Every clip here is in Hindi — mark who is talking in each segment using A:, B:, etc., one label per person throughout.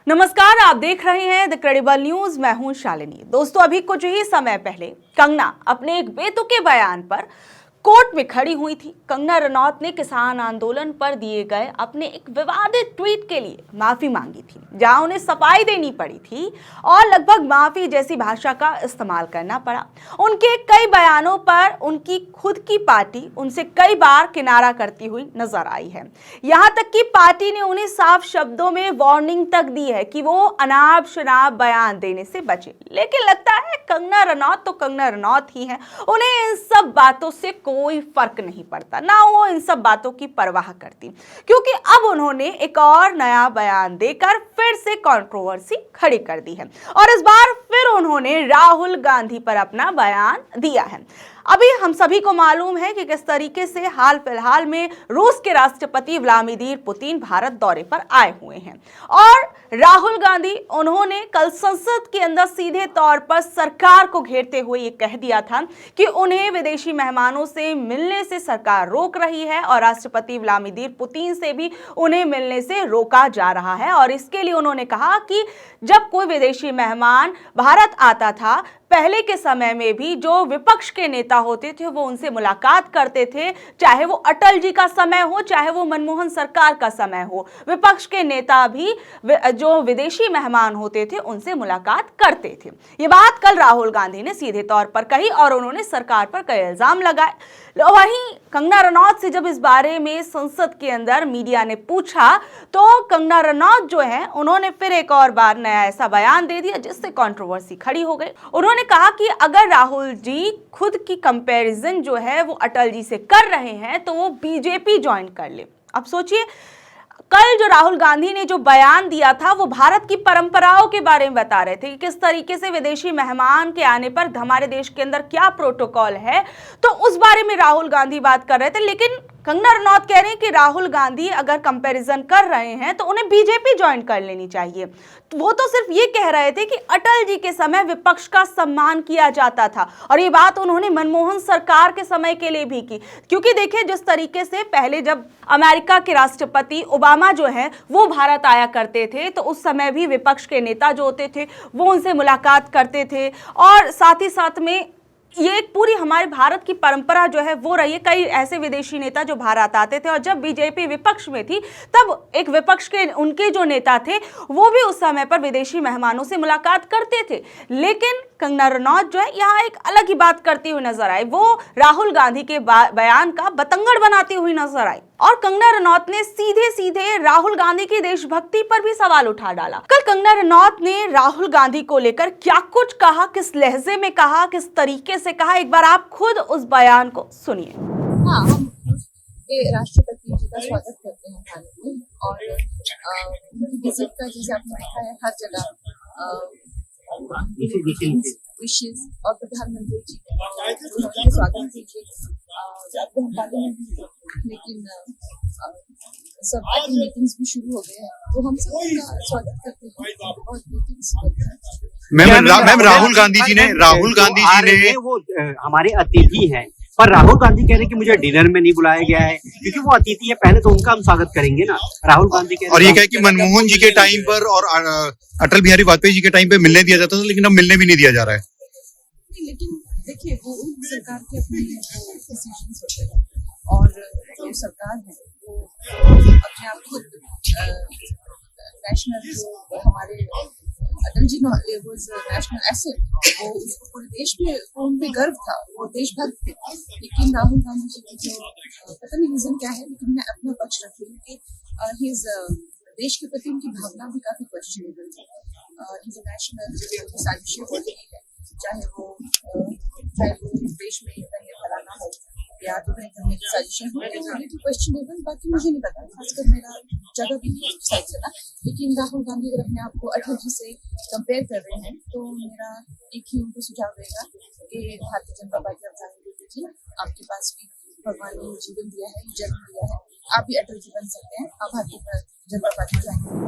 A: नमस्कार, आप देख रहे हैं द क्रेडिबल न्यूज। मैं हूं शालिनी। दोस्तों, अभी कुछ ही समय पहले कंगना अपने एक बेतुके बयान पर कोर्ट में खड़ी हुई थी। कंगना रनौत ने किसान आंदोलन पर दिए गए अपने एक विवादित ट्वीट के लिए माफी मांगी थी, जहां उन्हें सफाई देनी पड़ी थी और लगभग माफी जैसी भाषा का इस्तेमाल करना पड़ा। उनके कई बयानों पर उनकी खुद की पार्टी उनसे कई बार किनारा करती हुई नजर आई है। यहां तक कि पार्टी ने उन्हें साफ शब्दों में वार्निंग तक दी है कि वो अनाप शनाप बयान देने से बचे। लेकिन लगता है कंगना रनौत तो कंगना रनौत ही है। उन्हें इन सब बातों से कोई फर्क नहीं पड़ता, ना वो इन सब बातों की परवाह करती, क्योंकि अब उन्होंने एक और नया बयान देकर फिर से कंट्रोवर्सी खड़ी कर दी है और इस बार फिर उन्होंने राहुल गांधी पर अपना बयान दिया है। अभी हम सभी को मालूम है कि किस तरीके से हाल फिलहाल में रूस के राष्ट्रपति व्लादिमीर पुतिन भारत दौरे पर आए हुए हैं और राहुल गांधी उन्होंने कल संसद के अंदर सीधे तौर पर सरकार को घेरते हुए ये कह दिया था कि उन्हें विदेशी मेहमानों से मिलने से सरकार रोक रही है और राष्ट्रपति व्लादिमीर पुतिन से भी उन्हें मिलने से रोका जा रहा है। और इसके लिए उन्होंने कहा कि जब कोई विदेशी मेहमान भारत आता था, पहले के समय में भी जो विपक्ष के नेता होते थे वो उनसे मुलाकात करते थे, चाहे वो अटल जी का समय हो, चाहे वो मनमोहन सरकार का समय हो। विपक्ष के नेता भी जो विदेशी मेहमान होते थे उनसे मुलाकात करते थे। ये बात कल राहुल गांधी ने सीधे तौर पर कही और उन्होंने सरकार पर कई इल्जाम लगाए। वहीं कंगना रनौत से जब इस बारे में संसद के अंदर मीडिया ने पूछा तो कंगना रनौत जो है उन्होंने फिर एक और बार नया ऐसा बयान दे दिया जिससे कंट्रोवर्सी खड़ी हो गई। उन्होंने कहा कि अगर राहुल जी खुद की कंपैरिजन जो है वो अटल जी से कर रहे हैं तो वो बीजेपी ज्वाइन कर ले। अब सोचिए, कल जो राहुल गांधी ने जो बयान दिया था वो भारत की परंपराओं के बारे में बता रहे थे कि किस तरीके से विदेशी मेहमान के आने पर हमारे देश के अंदर क्या प्रोटोकॉल है, तो उस बारे में राहुल गांधी बात कर रहे थे। लेकिन कंगना रनौत कह रहे हैं कि राहुल गांधी अगर कंपैरिजन कर रहे हैं तो उन्हें बीजेपी ज्वाइन कर लेनी चाहिए। तो वो तो सिर्फ ये कह रहे थे कि अटल जी के समय विपक्ष का सम्मान किया जाता था और ये बात उन्होंने मनमोहन सरकार के समय के लिए भी की, क्योंकि देखिए जिस तरीके से पहले जब अमेरिका के राष्ट्रपति ओबामा जो है वो भारत आया करते थे तो उस समय भी विपक्ष के नेता जो होते थे वो उनसे मुलाकात करते थे और साथ ही साथ में ये एक पूरी हमारे भारत की परंपरा जो है वो रही है। कई ऐसे विदेशी नेता जो भारत आते थे और जब बीजेपी विपक्ष में थी तब एक विपक्ष के उनके जो नेता थे वो भी उस समय पर विदेशी मेहमानों से मुलाकात करते थे। लेकिन कंगना रनौत जो है यहाँ एक अलग ही बात करती हुई नजर आई। वो राहुल गांधी के बयान का बतंगड़ बनाती हुई नजर आई और कंगना रनौत ने सीधे सीधे राहुल गांधी की देशभक्ति पर भी सवाल उठा डाला। कल कंगना रनौत ने राहुल गांधी को लेकर क्या कुछ कहा, किस लहजे में कहा, किस तरीके से कहा, एक बार आप खुद उस बयान को सुनिए।
B: हाँ, हम राष्ट्रपति जी का स्वागत करते हैं भारत में और विजिट का जैसे आपने देखा है हर जगह विशेष और प्रधानमंत्री जी उनका स्वागत कीजिए। लेकिन सब मीटिंग्स भी शुरू हो गए हैं तो हम सब उनका स्वागत करते हैं और मीटिंग्स करते हैं।
C: मैम राहुल गांधी जी ने
D: वो हमारे अतिथि हैं, पर राहुल गांधी कह रहे हैं कि मुझे डिनर में नहीं बुलाया गया है क्योंकि वो अतिथि है, पहले तो उनका हम स्वागत करेंगे ना। राहुल गांधी कह रहे हैं
C: और ये कहे कि मनमोहन जी के टाइम पर और अटल बिहारी वाजपेयी जी के टाइम पे मिलने दिया जाता था, लेकिन अब मिलने भी नहीं दिया जा रहा है।
B: लेकिन देखिए वो सरकार के अपने डिसीजंस होते हैं और जो सरकार है वो अपने आप खुद नेशनल जो हमारे अटल जी नेशनल एसेट वो उसको पूरे देश में उन पे गर्व था, वो देशभक्त थे। लेकिन राहुल गांधी जी की जो पता नहीं रीजन क्या है, लेकिन मैं अपना पक्ष रखती हूँ कि देश के प्रति उनकी भावना भी काफी क्वेश्चनेबल है। इंटरनेशनल साजिशें हो रही है, चाहे वो देश में कहीं फैलाना हो या तो कहीं करने की साजिशें हो रही है तो क्वेश्चनेबल। बाकी मुझे नहीं पता, खासकर मेरा जगह भी नहीं साइड से था। लेकिन राहुल गांधी अगर अपने आप को अटल जी से कंपेयर कर रहे हैं तो मेरा एक ही उनको सुझाव रहेगा कि भारतीय जनता पार्टी आप जाने दीजिए, आपके पास भी भगवान ने जीवन दिया है, जन्म दिया है, आप भी अटल जी बन सकते हैं, आप भारतीय जनता पार्टी जाएंगे।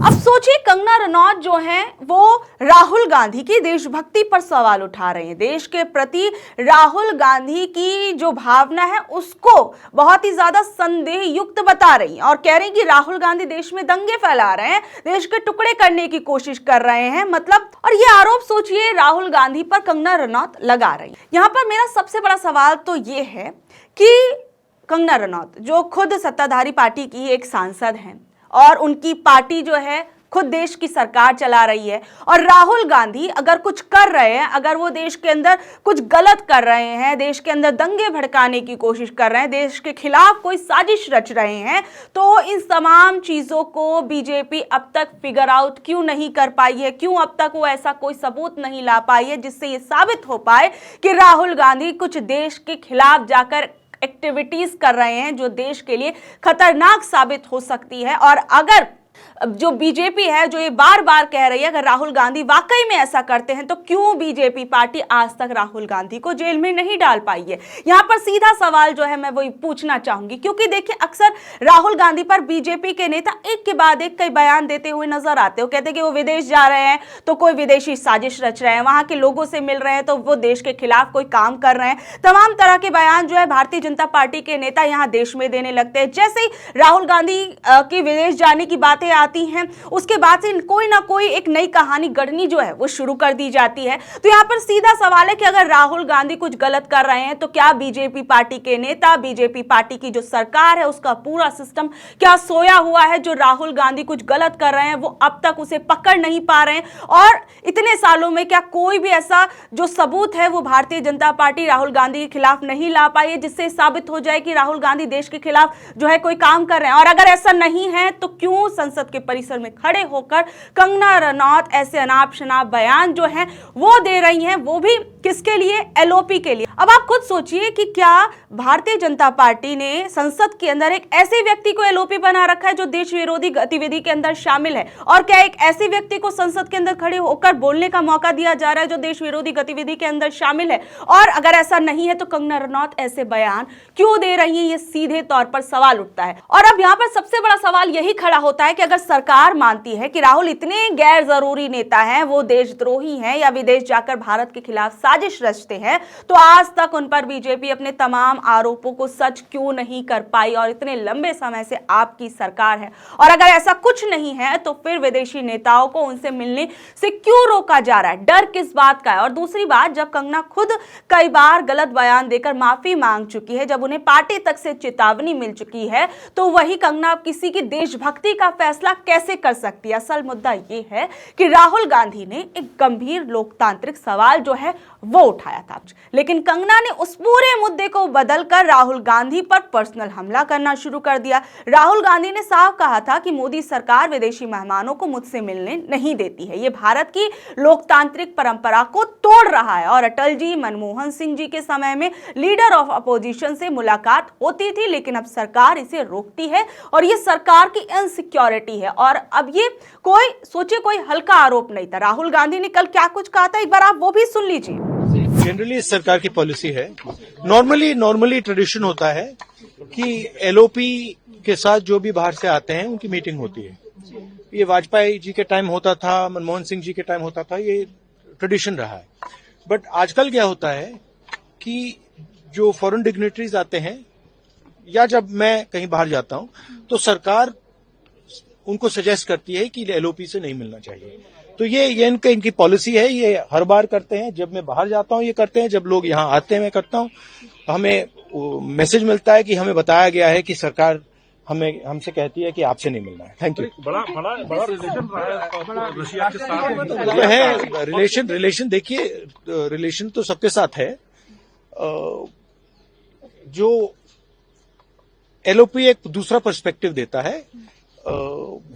A: अब सोचिए, कंगना रनौत जो हैं वो राहुल गांधी की देशभक्ति पर सवाल उठा रहे हैं। देश के प्रति राहुल गांधी की जो भावना है उसको बहुत ही ज्यादा संदेह युक्त बता रही हैं और कह रही हैं कि राहुल गांधी देश में दंगे फैला रहे हैं, देश के टुकड़े करने की कोशिश कर रहे हैं, मतलब। और ये आरोप सोचिए राहुल गांधी पर कंगना रनौत लगा रही है। यहां पर मेरा सबसे बड़ा सवाल तो ये है कि कंगना रनौत जो खुद सत्ताधारी पार्टी की एक सांसद हैं और उनकी पार्टी जो है खुद देश की सरकार चला रही है, और राहुल गांधी अगर कुछ कर रहे हैं, अगर वो देश के अंदर कुछ गलत कर रहे हैं, देश के अंदर दंगे भड़काने की कोशिश कर रहे हैं, देश के खिलाफ कोई साजिश रच रहे हैं, तो इन तमाम चीजों को बीजेपी अब तक फिगर आउट क्यों नहीं कर पाई है? क्यों अब तक वो ऐसा कोई सबूत नहीं ला पाई है जिससे ये साबित हो पाए कि राहुल गांधी कुछ देश के खिलाफ जाकर एक्टिविटीज कर रहे हैं जो देश के लिए खतरनाक साबित हो सकती है? और अगर जो बीजेपी है जो ये बार बार कह रही है अगर राहुल गांधी वाकई में ऐसा करते हैं तो क्यों बीजेपी पार्टी आज तक राहुल गांधी को जेल में नहीं डाल पाई है? यहां पर सीधा सवाल जो है मैं वही पूछना चाहूंगी, क्योंकि देखिए अक्सर राहुल गांधी पर बीजेपी के नेता एक के बाद एक कई बयान देते हुए नजर आते हो। कहते हैं कि वो विदेश जा रहे हैं तो कोई विदेशी साजिश रच रहे हैं, वहां के लोगों से मिल रहे हैं तो वो देश के खिलाफ कोई काम कर रहे हैं। तमाम तरह के बयान जो है भारतीय जनता पार्टी के नेता यहां देश में देने लगते हैं। जैसे ही राहुल गांधी की विदेश जाने की बातें आती हैं उसके बाद से कोई ना कोई एक नई कहानी गढ़नी जो है वो शुरू कर दी जाती है। तो यहां पर सीधा सवाल है कि अगर राहुल गांधी कुछ गलत कर रहे हैं तो क्या बीजेपी पार्टी के नेता, बीजेपी पार्टी की जो सरकार है उसका पूरा सिस्टम क्या सोया हुआ है? जो राहुल गांधी कुछ गलत कर रहे हैं वो अब तक उसे पकड़ नहीं पा रहे हैं, और इतने सालों में क्या कोई भी ऐसा जो सबूत है वो भारतीय जनता पार्टी राहुल गांधी के खिलाफ नहीं ला पाई है जिससे साबित हो जाए कि राहुल गांधी देश के खिलाफ जो है कोई काम कर रहे हैं? और अगर ऐसा नहीं है तो क्यों संसद के परिसर में खड़े होकर कंगना रनौत ऐसे अनाप शनाप बयान जो हैं वो दे रही हैं, वो भी किसके लिए? एलओपी के लिए। अब आप खुद सोचिए कि क्या भारतीय जनता पार्टी ने संसद के अंदर एक ऐसे व्यक्ति को एलओपी बना रखा है जो देश विरोधी गतिविधि के अंदर शामिल है, और क्या एक ऐसे व्यक्ति को संसद के अंदर खड़े होकर बोलने का मौका दिया जा रहा है जो देश विरोधी गतिविधि के अंदर शामिल है? और अगर ऐसा नहीं है तो कंगना रनौत ऐसे बयान क्यों दे रही है? ये सीधे तौर पर सवाल उठता है। और अब यहां पर सबसे बड़ा सवाल यही खड़ा होता है कि अगर सरकार मानती है कि राहुल इतने गैर जरूरी नेता हैं, वो देशद्रोही हैं या विदेश जाकर भारत के खिलाफ साजिश रचते हैं, तो आज तक उन पर बीजेपी अपने तमाम आरोपों को सच क्यों नहीं कर पाई? और इतने लंबे समय से आपकी सरकार है, और अगर ऐसा कुछ नहीं है तो फिर विदेशी नेताओं को उनसे मिलने से क्यों रोका जा रहा है? डर किस बात का है? और दूसरी बात, जब कंगना खुद कई बार गलत बयान देकर माफी मांग चुकी है, जब उन्हें पार्टी तक से चेतावनी मिल चुकी है, तो वही कंगना अब किसी की देशभक्ति का फैसला कैसे कर सकती है? असल मुद्दा ये है कि राहुल गांधी ने एक गंभीर लोकतांत्रिक सवाल जो है वो उठाया था, लेकिन कंगना ने उस पूरे मुद्दे को बदलकर राहुल गांधी पर पर्सनल हमला करना शुरू कर दिया। राहुल गांधी ने साफ कहा था कि मोदी सरकार विदेशी मेहमानों को मुझसे मिलने नहीं देती है, ये भारत की लोकतांत्रिक परंपरा को तोड़ रहा है। और अटल जी, मनमोहन सिंह जी के समय में लीडर ऑफ अपोजिशन से मुलाकात होती थी, लेकिन अब सरकार इसे रोकती है और ये सरकार की इनसिक्योरिटी है। और अब ये कोई सोचिए कोई हल्का आरोप नहीं था। राहुल गांधी ने कल क्या कुछ कहा था, एक बार आप वो भी सुन लीजिए।
E: जनरली इस सरकार की पॉलिसी है, नॉर्मली ट्रेडिशन होता है कि एलओपी के साथ जो भी बाहर से आते हैं उनकी मीटिंग होती है। ये वाजपेयी जी के टाइम होता था, मनमोहन सिंह जी के टाइम होता था, ये ट्रेडिशन रहा है। बट आजकल क्या होता है कि जो फॉरेन डिग्नेटरीज आते हैं या जब मैं कहीं बाहर जाता हूं तो सरकार उनको सजेस्ट करती है कि एलओपी से नहीं मिलना चाहिए। तो ये इनकी पॉलिसी है, ये हर बार करते हैं। जब मैं बाहर जाता हूं ये करते हैं, जब लोग यहाँ आते हैं मैं करता हूं। हमें मैसेज मिलता है कि हमें बताया गया है कि सरकार हमसे कहती है कि आपसे नहीं मिलना है। Thank you.
F: बड़ा रिलेशन रहा है रशिया के साथ
E: है रिलेशन देखिए, रिलेशन तो सबके साथ है। जो एलओपी एक दूसरा पर्सपेक्टिव देता है।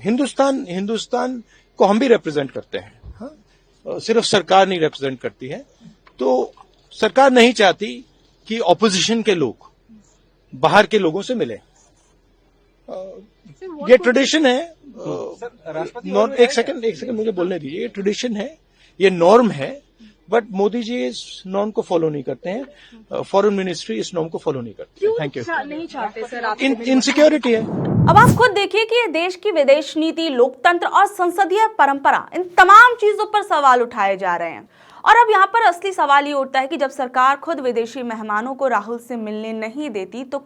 E: हिंदुस्तान को हम भी रिप्रेजेंट करते हैं, हाँ? सिर्फ सरकार नहीं रिप्रेजेंट करती है। तो सरकार नहीं चाहती कि ऑपोजिशन के लोग बाहर के लोगों से मिले। ये ट्रेडिशन है। एक सेकंड मुझे बोलने दीजिए। ये ट्रेडिशन है, ये नॉर्म है। बट मोदी जी इस नॉर्म को फॉलो नहीं करते हैं, फॉरेन मिनिस्ट्री इस नॉर्म को फॉलो नहीं करती है। Thank you.
G: नहीं चाहते सर आप
E: इनसिक्योरिटी है।
A: अब आप खुद देखिए कि देश की विदेश नीति, लोकतंत्र और संसदीय परंपरा, इन तमाम चीजों पर सवाल उठाए जा रहे हैं। और अब यहाँ पर असली सवाल ये उठता है कि जब सरकार खुद विदेशी मेहमानों को राहुल से मिलने नहीं देती तो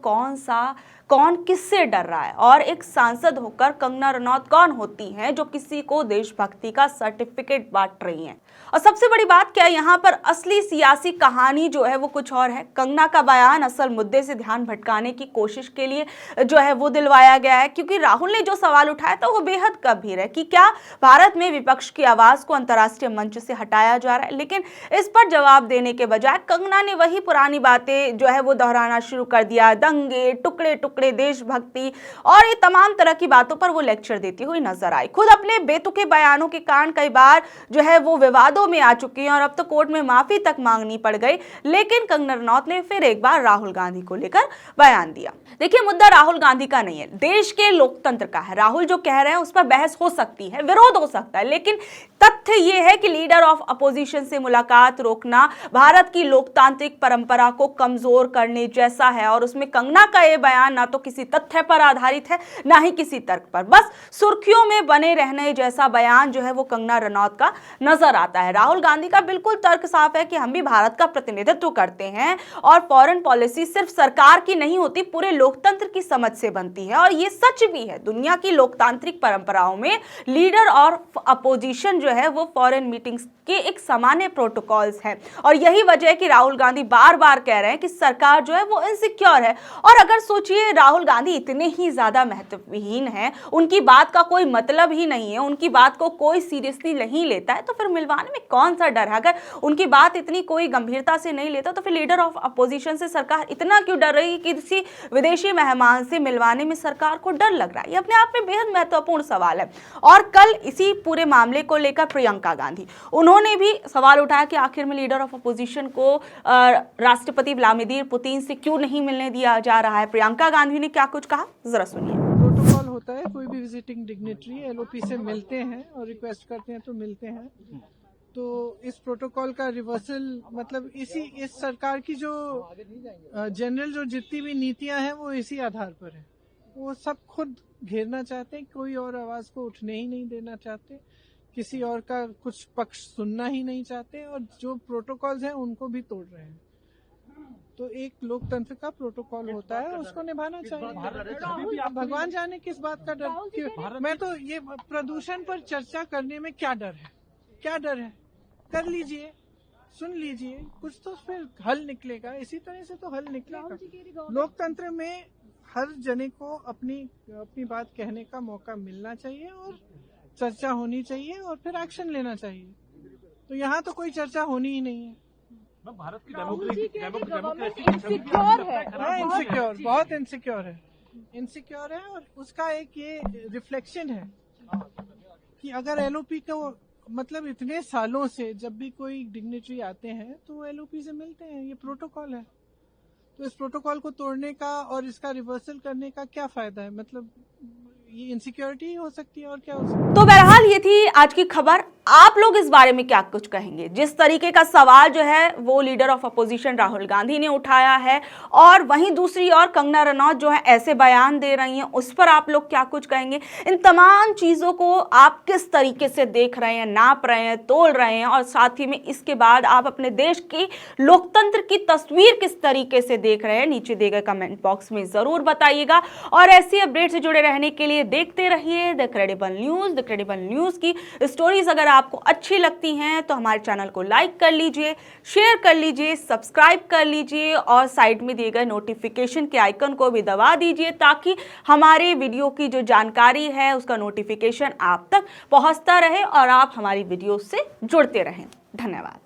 A: कौन किससे डर रहा है? और एक सांसद होकर कंगना रनौत कौन होती हैं जो किसी को देशभक्ति का सर्टिफिकेट बांट रही हैं? और सबसे बड़ी बात क्या है, यहाँ पर असली सियासी कहानी जो है वो कुछ और है। कंगना का बयान असल मुद्दे से ध्यान भटकाने की कोशिश के लिए जो है वो दिलवाया गया है, क्योंकि राहुल ने जो सवाल उठाया था वो बेहद गंभीर है कि क्या भारत में विपक्ष की आवाज को अंतर्राष्ट्रीय मंच से हटाया जा रहा है। लेकिन इस पर जवाब देने के बजाय कंगना ने वही पुरानी बातें जो है वो दोहराना शुरू कर दिया। दंगे, टुकड़े टुकड़े, देशभक्ति और ये तमाम तरह की बातों पर वो लेक्चर देती हुई नजर आई। खुद अपने बेतुके बयानों के कारण कई बार जो है वो विवादों में आ चुकी हैं और अब तो कोर्ट में माफी तक मांगनी पड़ गई। लेकिन कंगना रनौत ने फिर एक बार राहुल गांधी को लेकर बयान दिया। देखिए, मुद्दा राहुल गांधी का नहीं है, देश के लोकतंत्र का है। राहुल जो कह रहे हैं उस पर बहस हो सकती है, विरोध हो सकता है, लेकिन तथ्य यह है कि लीडर ऑफ अपोजिशन से मुलाकात रोकना भारत की लोकतांत्रिक परंपरा को कमजोर करने जैसा है। और उसमें कंगना का यह बयान ना तो किसी तथ्य पर आधारित है, ना ही किसी तर्क पर, बस सुर्खियों में बने रहने जैसा बयान जो है वो कंगना रनौत का नजर आता है। राहुल गांधी का बिल्कुल तर्क साफ है कि हम भी भारत का प्रतिनिधित्व करते हैं और फॉरेन पॉलिसी सिर्फ सरकार की नहीं होती, पूरे लोकतंत्र की समझ से बनती है। और ये सच भी है, दुनिया की लोकतांत्रिक परंपराओं में लीडर और अपोजिशन जो है वो फॉरेन मीटिंग्स के एक सामान्य प्रोटोकॉल्स हैं। और यही वजह है कि राहुल गांधी बार बार कह रहे हैं कि सरकार जो है वो इनसिक्योर है। और अगर सोचिए, राहुल गांधी इतने ही ज्यादा महत्वहीन हैं, उनकी बात का कोई मतलब ही नहीं है, उनकी बात को कोई सीरियसली नहीं लेता है, तो फिर मिलवाने में कौन सा डर है? अगर उनकी बात इतनी कोई गंभीरता से नहीं लेता तो फिर लीडर ऑफ अपोजिशन से सरकार इतना क्यों डर रही है कि किसी विदेशी मेहमान से मिलवाने में सरकार को डर लग रहा है? ये अपने आप में बेहद महत्वपूर्ण सवाल है। और कल इसी पूरे मामले को लेकर प्रियंका गांधी, उन्होंने भी सवाल उठाया कि आखिर में लीडर ऑफ अपोजिशन को राष्ट्रपति व्लादिमीर पुतिन से क्यों नहीं मिलने दिया जा रहा है। प्रियंका गांधी ने क्या कुछ कहा, जरा सुनिए।
H: प्रोटोकॉल होता है, कोई भी विजिटिंग डिग्नेटरी एलओपी से मिलते हैं और रिक्वेस्ट करते हैं तो मिलते हैं। तो इस प्रोटोकॉल का रिवर्सल मतलब इस सरकार की जो जनरल जो जितनी भी नीतियां हैं वो इसी आधार पर है। वो सब खुद घेरना चाहते हैं, कोई और आवाज को उठने ही नहीं देना चाहते, किसी और का कुछ पक्ष सुनना ही नहीं चाहते और जो प्रोटोकॉल्स हैं उनको भी तोड़ रहे हैं। तो एक लोकतंत्र का प्रोटोकॉल होता है, उसको निभाना चाहिए। भगवान जाने किस बात का डर। मैं तो ये प्रदूषण पर चर्चा करने में क्या डर है, क्या डर है? कर लीजिए, सुन लीजिए, कुछ तो फिर हल निकलेगा। इसी तरह से तो हल निकलेगा। लोकतंत्र में हर जने को अपनी बात कहने का मौका मिलना चाहिए और चर्चा होनी चाहिए और फिर एक्शन लेना चाहिए। तो यहाँ तो कोई चर्चा होनी ही नहीं है।
F: भारत की डेमोक्रेसी
H: इनसिक्योर, बहुत इनसिक्योर है और उसका एक ये रिफ्लेक्शन है कि अगर एलओपी को मतलब इतने सालों से जब भी कोई डिग्नेटरी आते हैं तो एलओपी से मिलते हैं, ये प्रोटोकॉल है। तो इस प्रोटोकॉल को तोड़ने का और इसका रिवर्सल करने का क्या फायदा है? मतलब ये इनसिक्योरिटी हो सकती है और क्या हो सकता है।
A: तो बहरहाल ये थी आज की खबर। आप लोग इस बारे में क्या कुछ कहेंगे? जिस तरीके का सवाल जो है वो leader of opposition Rahul Gandhi ने उठाया है और वहीं दूसरी ओर कंगना रनौत जो है ऐसे बयान दे रही हैं, उस पर आप लोग क्या कुछ कहेंगे? इन तमाम चीजों को आप किस तरीके से देख रहे हैं, नाप रहे हैं, तोल रहे हैं और साथ ही में इसके बाद आप अपने देश की लोकतंत्र की तस्वीर किस तरीके से देख रहे हैं? नीचे दिए गए कमेंट बॉक्स में जरूर बताइएगा। और ऐसी अपडेट से जुड़े रहने के लिए देखते रहिए the credible news. The credible news की स्टोरीज अगर आपको अच्छी लगती हैं तो हमारे चैनल को लाइक कर लीजिए, शेयर कर लीजिए, सब्सक्राइब कर लीजिए और साइड में दिए गए नोटिफिकेशन के आइकन को भी दबा दीजिए ताकि हमारे वीडियो की जो जानकारी है उसका नोटिफिकेशन आप तक पहुंचता रहे और आप हमारी वीडियो से जुड़ते रहें। धन्यवाद।